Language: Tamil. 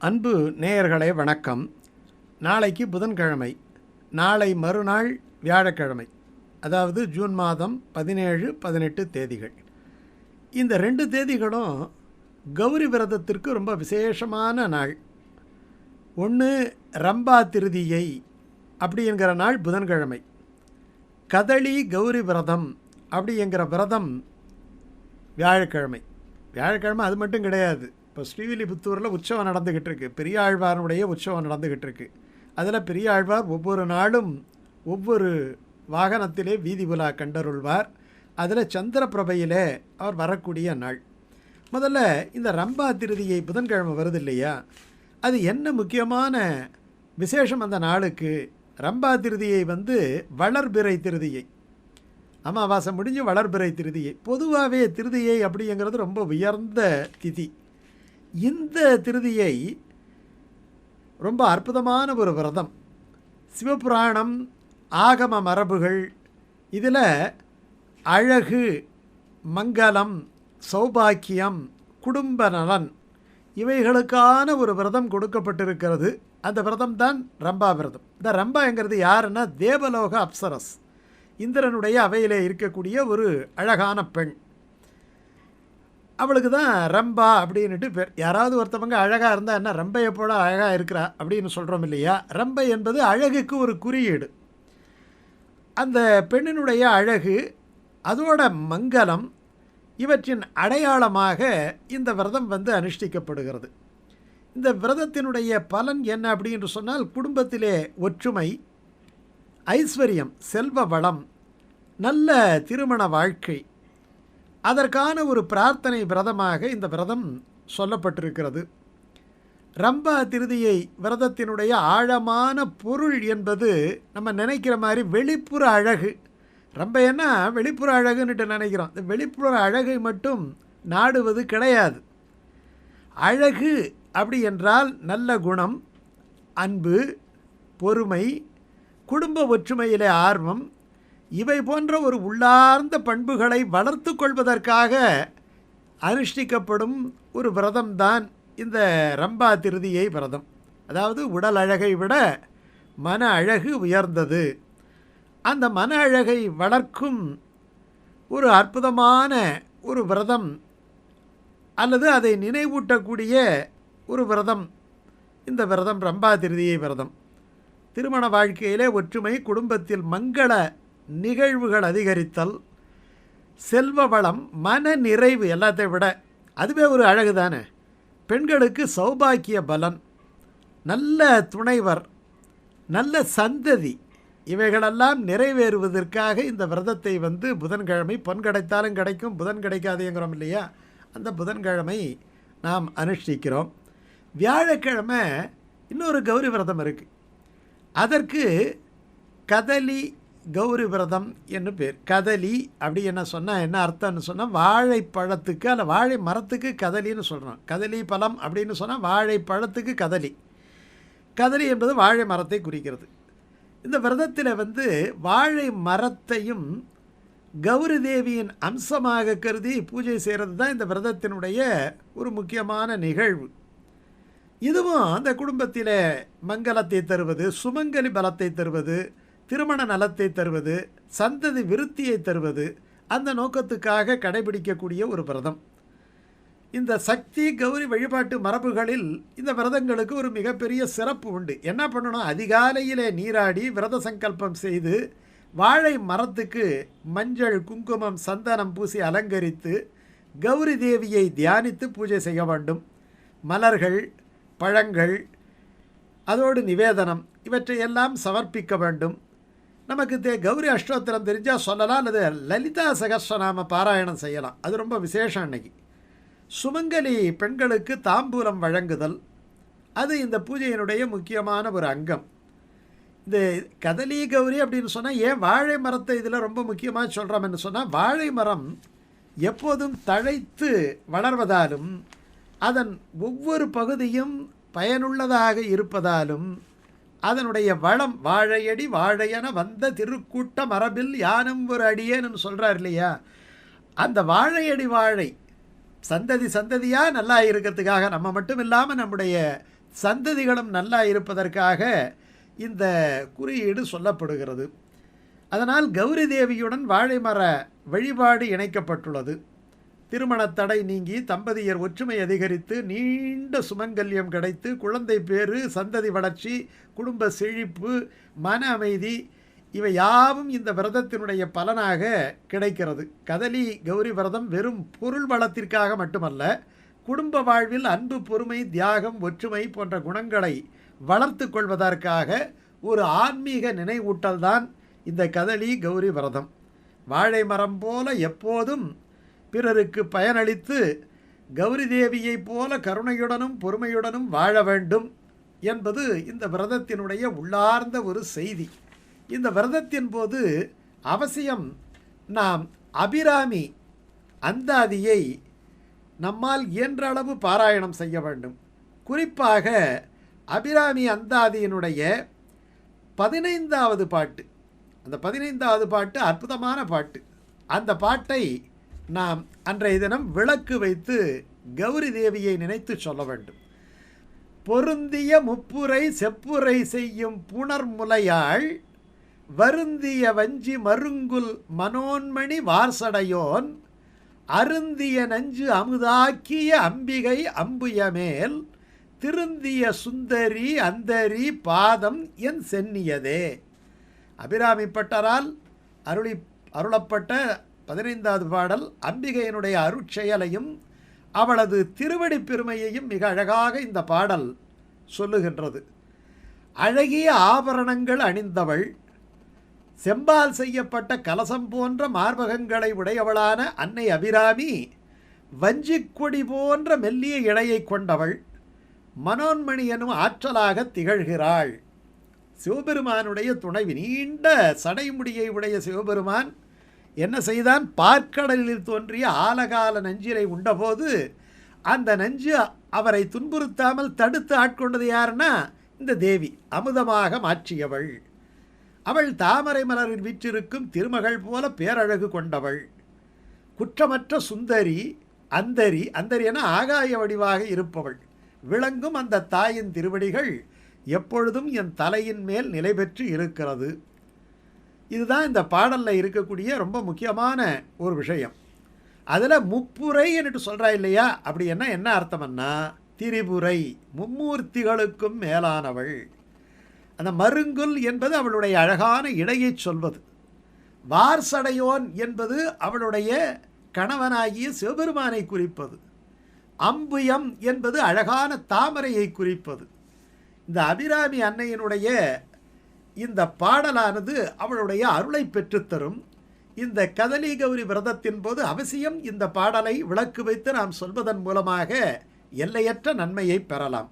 அன்பு நேயர்களே வணக்கம். நாளைக்கு புதன்கிழமை, நாளை மறுநாள் வியாழக்கிழமை, அதாவது ஜூன் மாதம் 17, 18 தேதிகள். இந்த 2 தேதிகளும் கௌரி விரதத்திற்கு ரொம்ப விசேஷமான நாள். ஒன்று ரம்பா திருதியை அப்படிங்கிற நாள் புதன்கிழமை, கதளி கௌரி விரதம் அப்படிங்கிற விரதம் வியாழக்கிழமை. வியாழக்கிழமை அது மட்டும் கிடையாது. இப்போ ஸ்ரீவில்லிபுத்தூரில் உற்சவம் நடந்துக்கிட்டு இருக்குது. பெரியாழ்வாருடைய உற்சவம் நடந்துக்கிட்டு இருக்குது. அதில் பெரியாழ்வார் ஒவ்வொரு நாளும் ஒவ்வொரு வாகனத்திலே வீதி உலா கண்டருள்வார். அதில் சந்திரபிரபையிலே அவர் வரக்கூடிய நாள். முதல்ல இந்த ரம்பா திருதியை புதன்கிழமை வருது இல்லையா, அது என்ன முக்கியமான விசேஷம் அந்த நாளுக்கு? ரம்பா திருதியை வளர்பிறை திருதியை, அமாவாசை முடிஞ்சு வளர்பிறை திருதியை. பொதுவாகவே திருதியை அப்படிங்கிறது ரொம்ப உயர்ந்த திதி. இந்த திருதியை ரொம்ப அற்புதமான ஒரு விரதம். சிவபுராணம், ஆகம மரபுகள் இதில் அழகு, மங்களம், சௌபாக்கியம், குடும்ப நலன் இவைகளுக்கான ஒரு விரதம் கொடுக்கப்பட்டிருக்கிறது. அந்த விரதம் தான் ரம்பா விரதம். இந்த ரம்பாங்கிறது யாருன்னா தேவலோக அப்சரஸ், இந்திரனுடைய அவையிலே இருக்கக்கூடிய ஒரு அழகான பெண். அவளுக்கு தான் ரம்பா அப்படின்ட்டு பேர். யாராவது ஒருத்தவங்க அழகாக இருந்தால் என்ன ரம்பையை போல அழகாக இருக்கிறா அப்படின்னு சொல்கிறோம் இல்லையா? ரம்பை என்பது அழகுக்கு ஒரு குறியீடு. அந்த பெண்ணினுடைய அழகு, அதோட மங்களம், இவற்றின் அடையாளமாக இந்த விரதம் அனுஷ்டிக்கப்படுகிறது. இந்த விரதத்தினுடைய பலன் என்ன அப்படின்னு சொன்னால், குடும்பத்திலே ஒற்றுமை, ஐஸ்வர்யம், செல்வ வளம், நல்ல திருமண வாழ்க்கை, அதற்கான ஒரு பிரார்த்தனை விரதமாக இந்த விரதம் சொல்லப்பட்டிருக்கிறது. ரம்பா திருதியை விரதத்தினுடைய ஆழமான பொருள் என்பது நம்ம நினைக்கிற மாதிரி வெளிப்புற அழகு. ரம்பைன்னா வெளிப்புற அழகுன்னுட்டு நினைக்கிறோம். இந்த வெளிப்புற அழகை மட்டும் நாடுவது கிடையாது. அழகு அப்படி என்றால் நல்ல குணம், அன்பு, பொறுமை, குடும்ப ஒற்றுமையிலே ஆர்வம், இவை போன்ற ஒரு உள்ளார்ந்த பண்புகளை வளர்த்து கொள்வதற்காக அனுஷ்டிக்கப்படும் ஒரு விரதம்தான் இந்த ரம்பா திருதியை விரதம். அதாவது உடல் அழகை விட மன அழகு உயர்ந்தது. அந்த மன அழகை வளர்க்கும் ஒரு அற்புதமான ஒரு விரதம், அல்லது அதை நினைவூட்டக்கூடிய ஒரு விரதம் இந்த விரதம் ரம்பா திருதியை விரதம். திருமண வாழ்க்கையிலே ஒற்றுமை, குடும்பத்தில் மங்கள நிகழ்வுகள் அதிகரித்தல், செல்வ வளம், மன நிறைவு, எல்லாத்தை விட அதுவே ஒரு அழகு தானே. பெண்களுக்கு சௌபாக்கிய பலன், நல்ல துணைவர், நல்ல சந்ததி, இவைகளெல்லாம் நிறைவேறுவதற்காக இந்த விரதத்தை புதன்கிழமை, பொன் கிடைத்தாலும் கிடைக்கும், புதன் கிடைக்காதுங்கிறோம் இல்லையா, அந்த புதன்கிழமை நாம் அனுஷ்டிக்கிறோம். வியாழக்கிழமை இன்னொரு கௌரி விரதம் இருக்குது. அதற்கு கதலி கௌரி விரதம் என்று பேர். கதலி அப்படி என்ன சொன்னால் என்ன அர்த்தம்னு சொன்னால், வாழைப்பழத்துக்கு அல்ல வாழை மரத்துக்கு கதலின்னு சொல்கிறோம். கதலி பழம் அப்படின்னு சொன்னால் வாழைப்பழத்துக்கு கதலி. கதலி என்பது வாழை மரத்தை குறிக்கிறது. இந்த விரதத்தில் வாழை மரத்தையும் கௌரி தேவியின் அம்சமாக கருதி பூஜை செய்கிறது தான் இந்த விரதத்தினுடைய ஒரு முக்கியமான நிகழ்வு. இதுவும் அந்த குடும்பத்தில் மங்களத்தை தருவது, சுமங்கலி பலத்தை தருவது, திருமண நலத்தை தருவது, சந்ததி விருத்தியை தருவது, அந்த நோக்கத்துக்காக கடைபிடிக்கக்கூடிய ஒரு விரதம். இந்த சக்தி கௌரி வழிபாட்டு மரபுகளில் இந்த விரதங்களுக்கு ஒரு மிகப்பெரிய சிறப்பு உண்டு. என்ன பண்ணணும்? அதிகாலையிலே நீராடி விரத சங்கல்பம் செய்து வாழை மரத்துக்கு மஞ்சள், குங்குமம், சந்தனம் பூசி அலங்கரித்து கௌரி தேவியை தியானித்து பூஜை செய்ய வேண்டும். மலர்கள், பழங்கள், அதோடு நிவேதனம், இவற்றையெல்லாம் சமர்ப்பிக்க வேண்டும். நமக்கு கௌரி அஷ்டோத்திரம் தெரிஞ்சால் சொல்லலாம், அல்லது லலிதா சகஸ்ரநாம பாராயணம் செய்யலாம். அது ரொம்ப விசேஷம். அன்னைக்கு சுமங்கலி பெண்களுக்கு தாம்பூலம் வழங்குதல், அது இந்த பூஜையினுடைய முக்கியமான ஒரு அங்கம். இந்த கதலி கௌரி அப்படின்னு சொன்னால் ஏன் வாழை மரத்தை இதில் ரொம்ப முக்கியமாக சொல்கிறோம் என்று சொன்னால், வாழை மரம் எப்போதும் தழைத்து வளர்வதாலும் அதன் ஒவ்வொரு பகுதியும் பயனுள்ளதாக இருப்பதாலும் அதனுடைய வளம், வாழையடி வாழையென வந்த திருக்கூட்ட மரபில் யானும் ஒரு அடியேன்னு சொல்கிறார் இல்லையா, அந்த வாழையடி வாழை சந்ததி சந்ததியாக நல்லா இருக்கிறதுக்காக நம்ம மட்டும் இல்லாமல் நம்முடைய சந்ததிகளும் நல்லா இருப்பதற்காக இந்த குறியீடு சொல்லப்படுகிறது. அதனால் கௌரி தேவியுடன் வாழைமர வழிபாடு இணைக்கப்பட்டுள்ளது. திருமணத் தடை நீங்கி தம்பதியர் ஒற்றுமை அதிகரித்து நீண்ட சுமங்கல்யம் கிடைத்து குழந்தை பேறு, சந்ததி வளர்ச்சி, குடும்ப செழிப்பு, மன அமைதி இவை யாவும் இந்த விரதத்தினுடைய பலனாக கிடைக்கிறது. கதலி கௌரி விரதம் வெறும் பொருள் வளத்திற்காக மட்டுமல்ல, குடும்ப வாழ்வில் அன்பு, பொறுமை, தியாகம், ஒற்றுமை போன்ற குணங்களை வளர்த்து கொள்வதற்காக ஒரு ஆன்மீக நினைவூட்டல்தான் இந்த கதலி கௌரி விரதம். வாழை மரம் போல எப்போதும் பிறருக்கு பயனளித்து கௌரி தேவியைப் போல கருணையுடனும் பொறுமையுடனும் வாழ வேண்டும் என்பது இந்த விரதத்தினுடைய உள்ளார்ந்த ஒரு செய்தி. இந்த விரதத்தின் போது அவசியம் நாம் அபிராமி அந்தாதியை நம்மால் இயன்ற அளவு பாராயணம் செய்ய வேண்டும். குறிப்பாக அபிராமி அந்தாதியினுடைய 15வது பாட்டு, அந்த 15வது பாட்டு அற்புதமான பாட்டு. அந்த பாட்டை நாம் அன்றைய தினம் விளக்கு வைத்து கௌரி தேவியை நினைத்து சொல்ல வேண்டும். பொருந்திய முப்புரை செப்புரை செய்யும் புணர்முலையாள் வருந்திய வஞ்சி மருங்குல் மனோன்மணி வார்சடையோன் அருந்திய நஞ்சு அமுதாக்கிய அம்பிகை அம்புயமேல் திருந்திய சுந்தரி அந்தரி பாதம் என் சென்னியதே. அபிராமி பட்டரால் அருளப்பட்ட 15வது பாடல் அம்பிகையினுடைய அருட்செயலையும் அவளது திருவடி பெருமையையும் மிக அழகாக இந்த பாடல் சொல்லுகின்றது. அழகிய ஆபரணங்கள் அணிந்தவள், செம்பால் செய்யப்பட்ட கலசம் போன்ற மார்பகங்களை உடையவளான அன்னை அபிராமி வஞ்சிக்கொடி போன்ற மெல்லிய இழையை கொண்டவள், மனோன்மணி எனும் ஆற்றலாக திகழ்கிறாள். சிவபெருமானுடைய துணைவி, நீண்ட சடைமுடியை உடைய சிவபெருமான் என்ன செய்தான்? பார்க்கடலில் தோன்றிய ஆலகால நஞ்சிலை உண்டபோது அந்த நஞ்சு அவரை துன்புறுத்தாமல் தடுத்து ஆட்கொண்டது யாருன்னா இந்த தேவி, அமுதமாக மாற்றியவள். அவள் தாமரை மலரில் வீற்றிருக்கும் திருமகள் போல பேரழகு கொண்டவள். குற்றமற்ற சுந்தரி அந்தரி, அந்தரி என ஆகாய வடிவாக இருப்பவள். விளங்கும் அந்த தாயின் திருவடிகள் எப்பொழுதும் என் தலையின் மேல் நிலை பெற்று இருக்கிறது. இதுதான் இந்த பாடலில் இருக்கக்கூடிய ரொம்ப முக்கியமான ஒரு விஷயம். அதில் முப்புரை என்று சொல்கிறா இல்லையா, அப்படி என்ன அர்த்தம்னா திரிபுரை, மும்மூர்த்திகளுக்கும் மேலானவள். அந்த மருங்குல் என்பது அவளுடைய அழகான இடையை சொல்வது. வார்சடையோன் என்பது அவளுடைய கணவனாகிய சிவபெருமானை குறிப்பது. அம்புயம் என்பது அழகான தாமரையை குறிப்பது. இந்த அபிராமி அன்னையினுடைய இந்த பாடலானது அவளுடைய அருளை பெற்றுத்தரும். இந்த கதலி கௌரி விரதத்தின் போது அவசியம் இந்த பாடலை விளக்கு வைத்து நாம் சொல்வதன் மூலமாக எல்லையற்ற நன்மையை பெறலாம்.